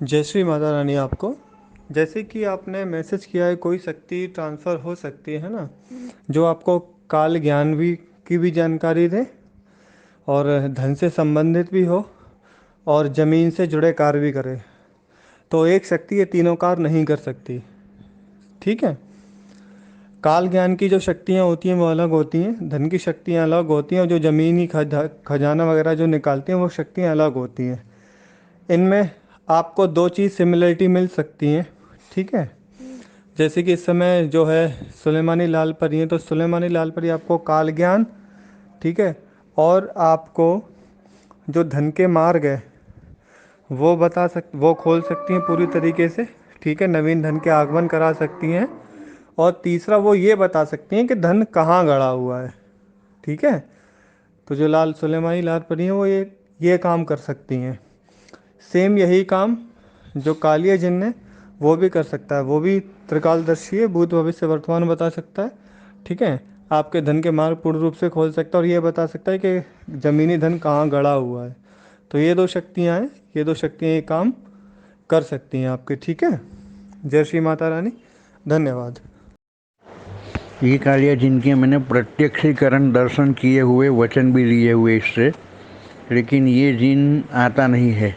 जय श्री माता रानी। आपको जैसे कि आपने मैसेज किया है, कोई शक्ति ट्रांसफ़र हो सकती है ना, जो आपको काल ज्ञान भी की भी जानकारी दे और धन से संबंधित भी हो और ज़मीन से जुड़े कार्य भी करे। तो एक शक्ति ये तीनों कार्य नहीं कर सकती। ठीक है। काल ज्ञान की जो शक्तियाँ होती हैं वो अलग होती हैं, धन की शक्तियाँ अलग होती हैं, और जो ज़मीनी खजाना वगैरह जो निकालती हैं वो शक्तियाँ अलग होती हैं। इनमें आपको दो चीज़ सिमिलरिटी मिल सकती हैं। ठीक है। जैसे कि इस समय जो है सुलेमानी लाल परी हैं, तो सुलेमानी लाल परी आपको काल ज्ञान, ठीक है, और आपको जो धन के मार्ग है वो खोल सकती हैं पूरी तरीके से। ठीक है। नवीन धन के आगमन करा सकती हैं। और तीसरा वो ये बता सकती हैं कि धन कहाँ गड़ा हुआ है। ठीक है। तो जो लाल सुलेमानी लाल परी हैं वो ये काम कर सकती हैं। सेम यही काम जो कालिया जिन्न है वो भी कर सकता है। वो भी त्रिकालदर्शी है, भूत भविष्य वर्तमान बता सकता है। ठीक है। आपके धन के मार्ग पूर्ण रूप से खोल सकता है और ये बता सकता है कि ज़मीनी धन कहाँ गड़ा हुआ है। तो ये दो शक्तियाँ हैं, ये दो शक्तियाँ ये काम कर सकती हैं आपके। ठीक है। जय श्री माता रानी। धन्यवाद। ये कालिया जिनके मैंने प्रत्यक्षीकरण दर्शन किए हुए, वचन भी लिए हुए इससे, लेकिन ये जिन आता नहीं है।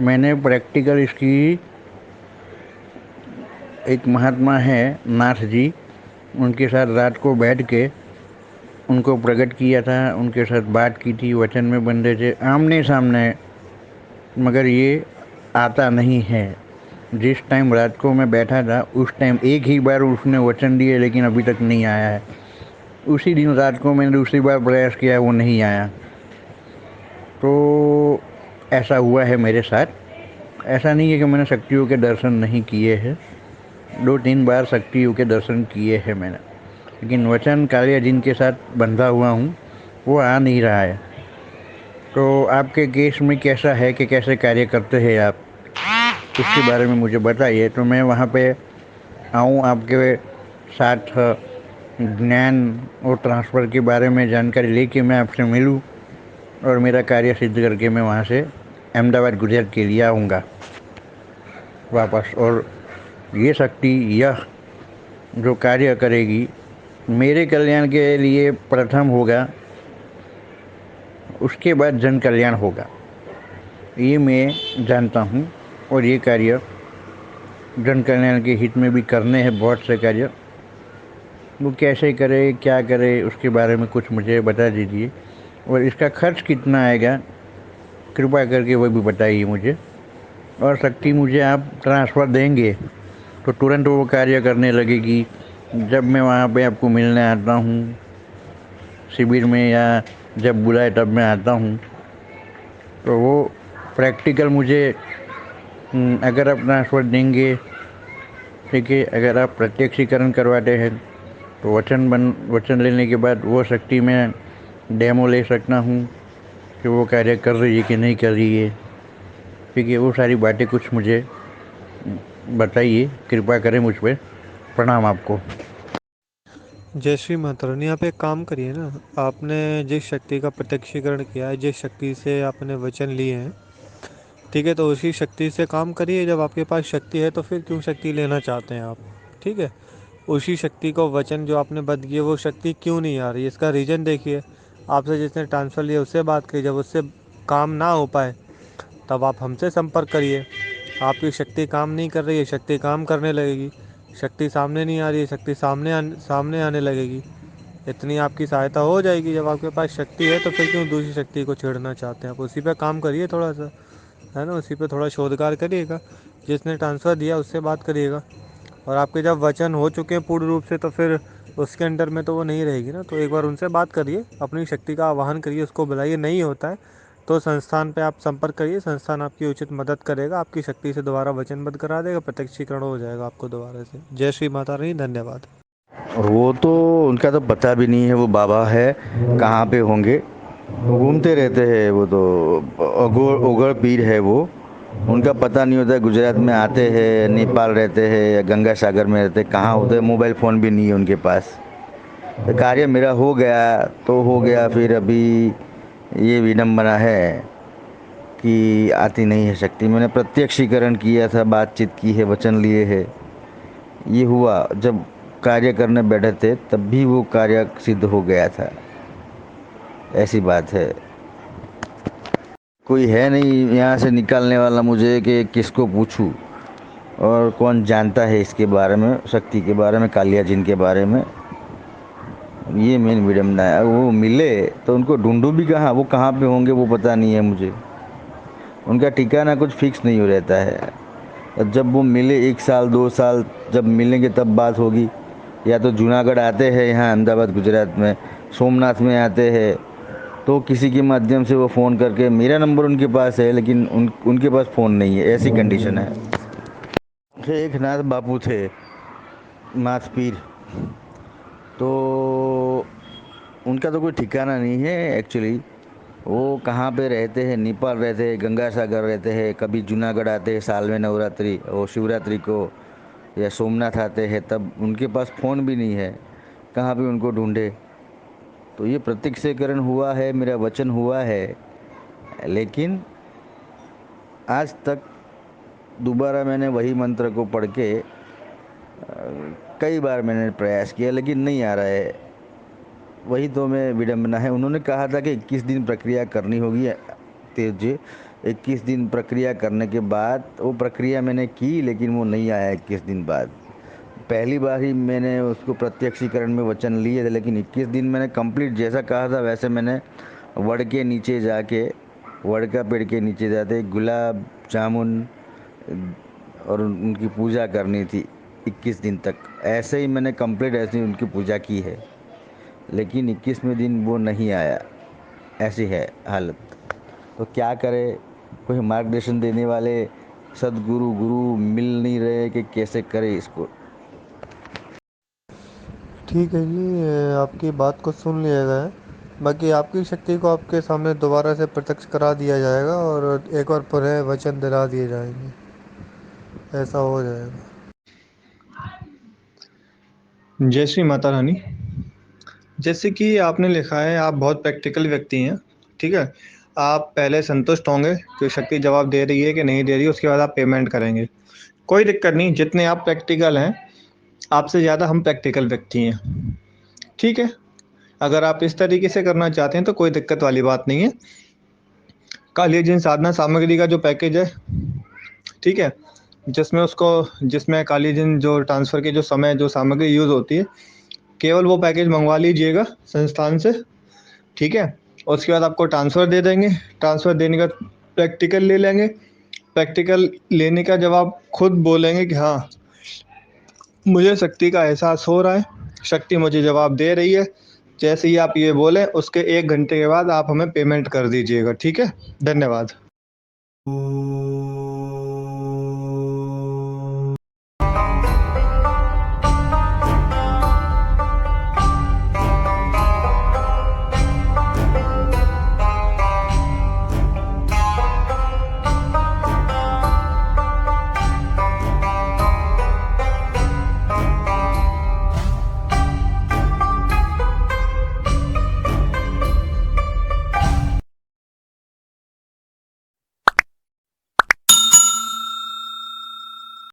मैंने प्रैक्टिकल इसकी, एक महात्मा है नाथ जी, उनके साथ रात को बैठ के उनको प्रकट किया था, उनके साथ बात की थी, वचन में बंधे थे आमने सामने, मगर ये आता नहीं है। जिस टाइम रात को मैं बैठा था उस टाइम एक ही बार उसने वचन दिए, लेकिन अभी तक नहीं आया है। उसी दिन रात को मैंने दूसरी बार प्रयास किया, वो नहीं आया। तो ऐसा हुआ है मेरे साथ। ऐसा नहीं है कि मैंने शक्तियों के दर्शन नहीं किए हैं, 2-3 बार शक्तियों के दर्शन किए हैं मैंने, लेकिन वचन कालिया जिनके साथ बंधा हुआ हूँ वो आ नहीं रहा है। तो आपके केस में कैसा है कि कैसे कार्य करते हैं आप, उसके बारे में मुझे बताइए, तो मैं वहाँ पे आऊँ आपके साथ, ज्ञान और ट्रांसफ़र के बारे में जानकारी लेके मैं आपसे मिलूँ और मेरा कार्य सिद्ध करके मैं वहाँ से अहमदाबाद गुजरात के लिए आऊँगा वापस। और ये शक्ति, यह जो कार्य करेगी मेरे कल्याण के लिए प्रथम होगा, उसके बाद जन कल्याण होगा, ये मैं जानता हूँ। और ये कार्य जन कल्याण के हित में भी करने हैं बहुत से कार्य। वो कैसे करे, क्या करे, उसके बारे में कुछ मुझे बता दीजिए। और इसका खर्च कितना आएगा कृपया करके वो भी बताइए मुझे। और शक्ति मुझे आप ट्रांसफ़र देंगे तो तुरंत वो कार्य करने लगेगी। जब मैं वहाँ पे आपको मिलने आता हूँ शिविर में, या जब बुलाए तब मैं आता हूँ, तो वो प्रैक्टिकल मुझे अगर आप ट्रांसफ़र देंगे, ठीक है, अगर आप प्रत्यक्षीकरण करवाते हैं तो वचन लेने के बाद वो शक्ति मैं डेमो ले सकता हूँ कि वो कार्य कर रही है कि नहीं कर रही है। ठीक है, वो सारी बातें कुछ मुझे बताइए, कृपया करें मुझ पर। प्रणाम आपको। जय श्री माता रानी। आप एक काम करिए ना, आपने जिस शक्ति का प्रत्यक्षीकरण किया है, जिस शक्ति से आपने वचन लिए हैं, ठीक है, तो उसी शक्ति से काम करिए। जब आपके पास शक्ति है तो फिर क्यों शक्ति लेना चाहते हैं आप। ठीक है। उसी शक्ति को वचन जो आपने बद किए वो शक्ति क्यों नहीं आ रही, इसका रीज़न देखिए। आपसे जिसने ट्रांसफ़र लिया उससे बात करिए, जब उससे काम ना हो पाए तब आप हमसे संपर्क करिए। आपकी शक्ति काम नहीं कर रही है, शक्ति काम करने लगेगी। शक्ति सामने नहीं आ रही है, शक्ति सामने आने लगेगी। इतनी आपकी सहायता हो जाएगी। जब आपके पास शक्ति है तो फिर क्यों दूसरी शक्ति को छेड़ना चाहते हैं आप। उसी पे काम करिए थोड़ा सा, है ना, उसी पे थोड़ा शोधकार करिएगा। जिसने ट्रांसफ़र दिया उससे बात करिएगा। और आपके जब वचन हो चुके हैं पूर्ण रूप से तो फिर उसके अंडर में तो वो नहीं रहेगी ना। तो एक बार उनसे बात करिए, अपनी शक्ति का आवाहन करिए, उसको बुलाइए। नहीं होता है तो संस्थान पे आप संपर्क करिए, संस्थान आपकी उचित मदद करेगा, आपकी शक्ति से दोबारा वचनबद्ध करा देगा, प्रत्यक्षीकरण हो जाएगा आपको दोबारा से। जय श्री माता रानी। धन्यवाद। और वो तो, उनका तो पता भी नहीं है वो बाबा है कहाँ पे होंगे। वो घूमते रहते हैं, वो तो उगड़ उगड़ पीर है वो। उनका पता नहीं होता, गुजरात में आते हैं, नेपाल रहते हैं या गंगा सागर में रहते हैं, कहाँ होते हैं, मोबाइल फ़ोन भी नहीं है उनके पास। तो कार्य मेरा हो गया तो हो गया, फिर अभी ये विडम्बना है। कि आती नहीं है शक्ति। मैंने प्रत्यक्षीकरण किया था, बातचीत की है, वचन लिए है। ये हुआ जब कार्य करने बैठे थे तब भी वो कार्य सिद्ध हो गया था। ऐसी बात है। कोई है नहीं यहाँ से निकालने वाला मुझे कि किसको पूछूं, और कौन जानता है इसके बारे में, शक्ति के बारे में, कालिया जिन के बारे में। ये मेन विडम्बना है। वो मिले तो उनको ढूंढूं भी कहाँ, वो कहाँ पे होंगे वो पता नहीं है मुझे। उनका ठिकाना कुछ फिक्स नहीं हो रहता है। और जब वो मिले 1 साल 2 साल जब मिलेंगे तब बात होगी। या तो जूनागढ़ आते हैं यहाँ अहमदाबाद गुजरात में, सोमनाथ में आते हैं, तो किसी के माध्यम से वो फ़ोन करके, मेरा नंबर उनके पास है लेकिन उनके पास फ़ोन नहीं है, ऐसी कंडीशन है। एक नाथ बापू थे, नाथ पीर, तो उनका तो कोई ठिकाना नहीं है एक्चुअली। वो कहाँ पे रहते हैं, नेपाल रहते हैं, गंगा सागर रहते हैं, कभी जूनागढ़ आते हैं साल में नवरात्रि और शिवरात्रि को, या सोमनाथ आते हैं, तब उनके पास फ़ोन भी नहीं है, कहाँ पे उनको ढूंढे। तो ये प्रत्यक्षीकरण हुआ है, मेरा वचन हुआ है, लेकिन आज तक दोबारा मैंने वही मंत्र को पढ़ के कई बार मैंने प्रयास किया लेकिन नहीं आ रहा है। वही तो मैं विडम्बना है। उन्होंने कहा था कि 21 दिन प्रक्रिया करनी होगी तेज। 21 दिन प्रक्रिया करने के बाद वो प्रक्रिया मैंने की लेकिन वो नहीं आया 21 दिन बाद। पहली बार ही मैंने उसको प्रत्यक्षीकरण में वचन लिए थे, लेकिन 21 दिन मैंने कंप्लीट जैसा कहा था वैसे मैंने वड़ के नीचे जाके, वड़ का पेड़ के नीचे जाते गुलाब जामुन और उनकी पूजा करनी थी 21 दिन तक। ऐसे ही मैंने कंप्लीट ऐसे ही उनकी पूजा की है, लेकिन 21वें दिन वो नहीं आया। ऐसी है हालत। तो क्या करे, कोई मार्गदर्शन देने वाले सदगुरु गुरु मिल नहीं रहे कि कैसे करे इसको। ठीक है जी, आपकी बात को सुन लिया गया है। बाकी आपकी शक्ति को आपके सामने दोबारा से प्रत्यक्ष करा दिया जाएगा और एक बार पुनः वचन दिला दिए जाएंगे। ऐसा हो जाएगा। जय श्री माता रानी। जैसे कि आपने लिखा है, आप बहुत प्रैक्टिकल व्यक्ति हैं। ठीक है, आप पहले संतुष्ट होंगे कि शक्ति जवाब दे रही है कि नहीं दे रही है, उसके बाद आप पेमेंट करेंगे। कोई दिक्कत नहीं, जितने आप प्रैक्टिकल हैं आपसे ज़्यादा हम प्रैक्टिकल व्यक्ति हैं। ठीक है, अगर आप इस तरीके से करना चाहते हैं तो कोई दिक्कत वाली बात नहीं है। कालिया जिन साधना सामग्री का जो पैकेज है, ठीक है, जिसमें कालिया जिन जो ट्रांसफ़र के जो समय जो सामग्री यूज़ होती है, केवल वो पैकेज मंगवा लीजिएगा संस्थान से। ठीक है, उसके बाद आपको ट्रांसफ़र दे देंगे। ट्रांसफ़र देने का प्रैक्टिकल ले लेंगे। प्रैक्टिकल लेने का जब आप खुद बोलेंगे कि हाँ, मुझे शक्ति का एहसास हो रहा है, शक्ति मुझे जवाब दे रही है, जैसे ही आप ये बोलें उसके 1 घंटे के बाद आप हमें पेमेंट कर दीजिएगा। ठीक है, धन्यवाद।